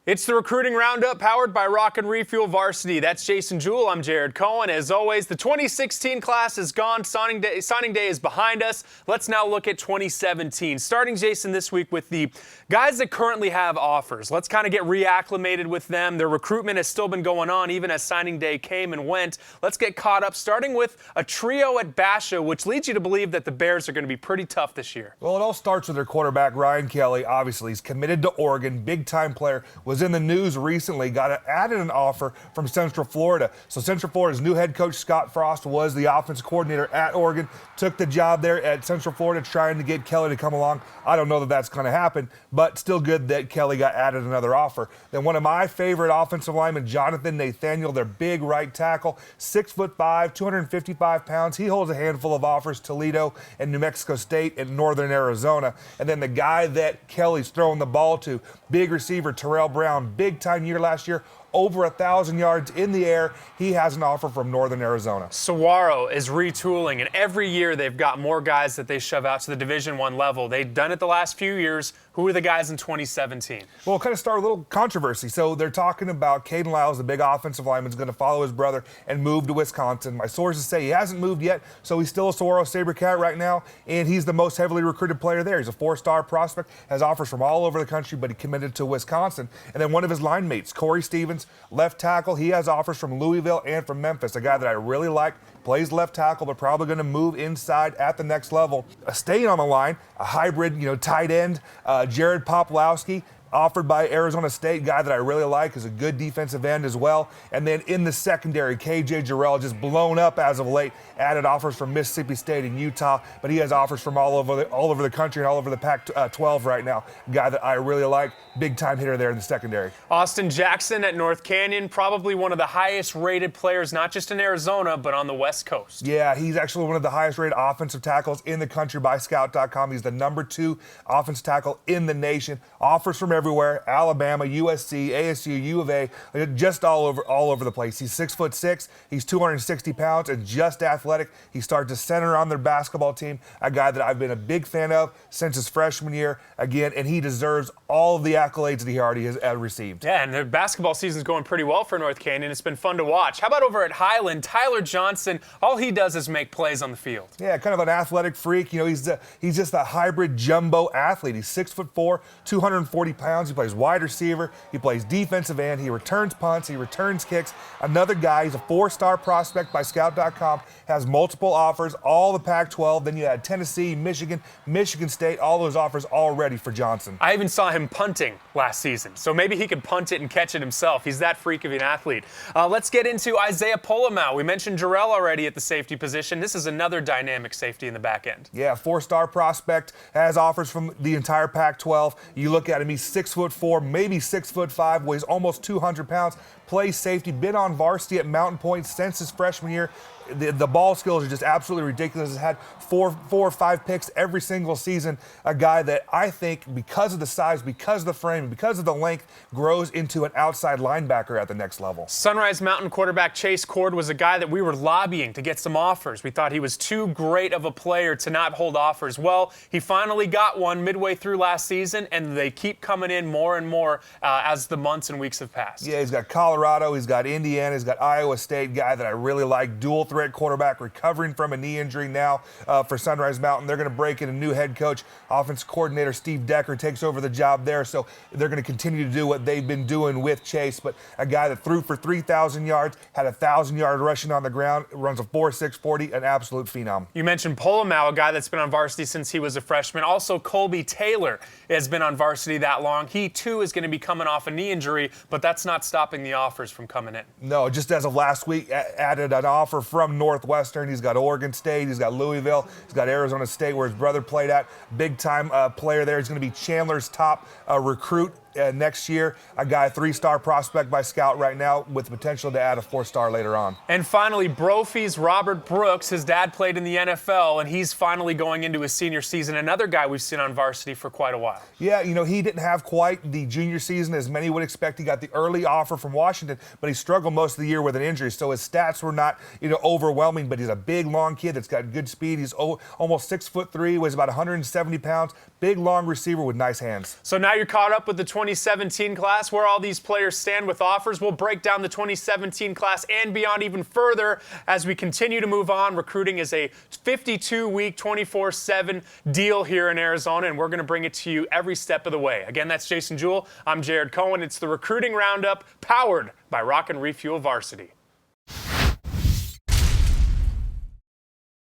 It's the Recruiting Roundup powered by Rock and Refuel Varsity. That's Jason Jewell. I'm Jared Cohen. As always, the 2016 class is gone. Signing day is behind us. Let's now look at 2017. Starting, Jason, this week with the guys that currently have offers. Let's kind of get reacclimated with them. Their recruitment has still been going on even as signing day came and went. Let's get caught up, starting with a trio at Basha, which leads you to believe that the Bears are going to be pretty tough this year. Well, it all starts with their quarterback, Ryan Kelly. Obviously, he's committed to Oregon, big-time player. Was in the news recently, added an offer from Central Florida. So Central Florida's new head coach, Scott Frost, was the offensive coordinator at Oregon, took the job there at Central Florida trying to get Kelly to come along. I don't know that that's going to happen, but still good that Kelly got added another offer. Then one of my favorite offensive linemen, Jonathan Nathaniel, their big right tackle, 6'5", 255 pounds. He holds a handful of offers, Toledo and New Mexico State and Northern Arizona. And then the guy that Kelly's throwing the ball to, big receiver, Terrell Brown, big-time year last year, over 1,000 yards in the air. He has an offer from Northern Arizona. Saguaro is retooling, and every year they've got more guys that they shove out to the Division I level. They've done it the last few years. Who are the guys in 2017? Well, kind of start a little controversy. So they're talking about Caden Lyles, the big offensive lineman, is going to follow his brother and move to Wisconsin. My sources say he hasn't moved yet, so he's still a Saguaro SaberCat right now, and he's the most heavily recruited player there. He's a 4-star prospect, has offers from all over the country, but he committed to Wisconsin. And then one of his line mates, Corey Stevens, left tackle, he has offers from Louisville and from Memphis, a guy that I really like. Plays left tackle, but probably going to move inside at the next level. Staying on the line, a hybrid, tight end, Jared Poplowski, offered by Arizona State, guy that I really like, is a good defensive end as well. And then in the secondary, KJ Jarrell, just blown up as of late, added offers from Mississippi State and Utah, but he has offers from all over the country and all over the Pac-12 right now. Guy that I really like, big-time hitter there in the secondary. Austin Jackson at North Canyon, probably one of the highest-rated players, not just in Arizona, but on the West Coast. Yeah, he's actually one of the highest-rated offensive tackles in the country by Scout.com. He's the #2 offensive tackle in the nation. Offers from everywhere: Alabama, USC, ASU, U of A, just all over the place. He's 6'6", he's 260 pounds, and just athletic. He started to center on their basketball team, a guy that I've been a big fan of since his freshman year, again, and he deserves all of the accolades that he already has received. Yeah, and the basketball season's going pretty well for North Canyon. It's been fun to watch. How about over at Highland, Tyler Johnson? All he does is make plays on the field. Yeah, kind of an athletic freak. He's just a hybrid jumbo athlete. He's 6'4", 240 pounds. He plays wide receiver. He plays defensive end. He returns punts. He returns kicks. Another guy, he's a 4-star prospect by Scout.com, has multiple offers, all the Pac-12. Then you had Tennessee, Michigan, Michigan State, all those offers already for Johnson. I even saw him punting last season, so maybe he could punt it and catch it himself. He's that freak of an athlete. Let's get into Isaiah Polamalu. We mentioned Jarrell already at the safety position. This is another dynamic safety in the back end. Yeah, 4-star prospect, has offers from the entire Pac-12. You look at him, he's 6'4", maybe 6'5", weighs almost 200 pounds, plays safety, been on varsity at Mountain Point since his freshman year. The ball skills are just absolutely ridiculous. Has had four or five picks every single season. A guy that I think, because of the size, because of the frame, because of the length, grows into an outside linebacker at the next level. Sunrise Mountain quarterback Chase Cord was a guy that we were lobbying to get some offers. We thought he was too great of a player to not hold offers. Well, he finally got one midway through last season, and they keep coming in more and more as the months and weeks have passed. Yeah, he's got Colorado, he's got Indiana, he's got Iowa State, guy that I really like, dual threat quarterback, recovering from a knee injury now for Sunrise Mountain. They're going to break in a new head coach. Offense coordinator Steve Decker takes over the job there, so they're going to continue to do what they've been doing with Chase. But a guy that threw for 3,000 yards, had 1,000 yards rushing on the ground, runs a 4.6 40, an absolute phenom. You mentioned Polamalu, a guy that's been on varsity since he was a freshman. Also, Colby Taylor has been on varsity that long. He, too, is going to be coming off a knee injury, but that's not stopping the offers from coming in. No, just as of last week, added an offer from Northwestern. He's got Oregon State. He's got Louisville. He's got Arizona State, where his brother played at. Big-time player there. He's going to be Chandler's top recruit next year. A guy, 3-star prospect by Scout right now, with potential to add a 4-star later on. And finally, Brophy's Robert Brooks. His dad played in the NFL, and he's finally going into his senior season. Another guy we've seen on varsity for quite a while. Yeah, he didn't have quite the junior season as many would expect. He got the early offer from Washington Washington, but he struggled most of the year with an injury, so his stats were not, overwhelming. But he's a big, long kid that's got good speed. He's almost 6'3", weighs about 170 pounds. Big, long receiver with nice hands. So now you're caught up with the 2017 class, where all these players stand with offers. We'll break down the 2017 class and beyond even further as we continue to move on. Recruiting is a 52-week, 24/7 deal here in Arizona, and we're going to bring it to you every step of the way. Again, that's Jason Jewell. I'm Jared Cohen. It's the Recruiting Roundup, powered by Rock and Refuel Varsity.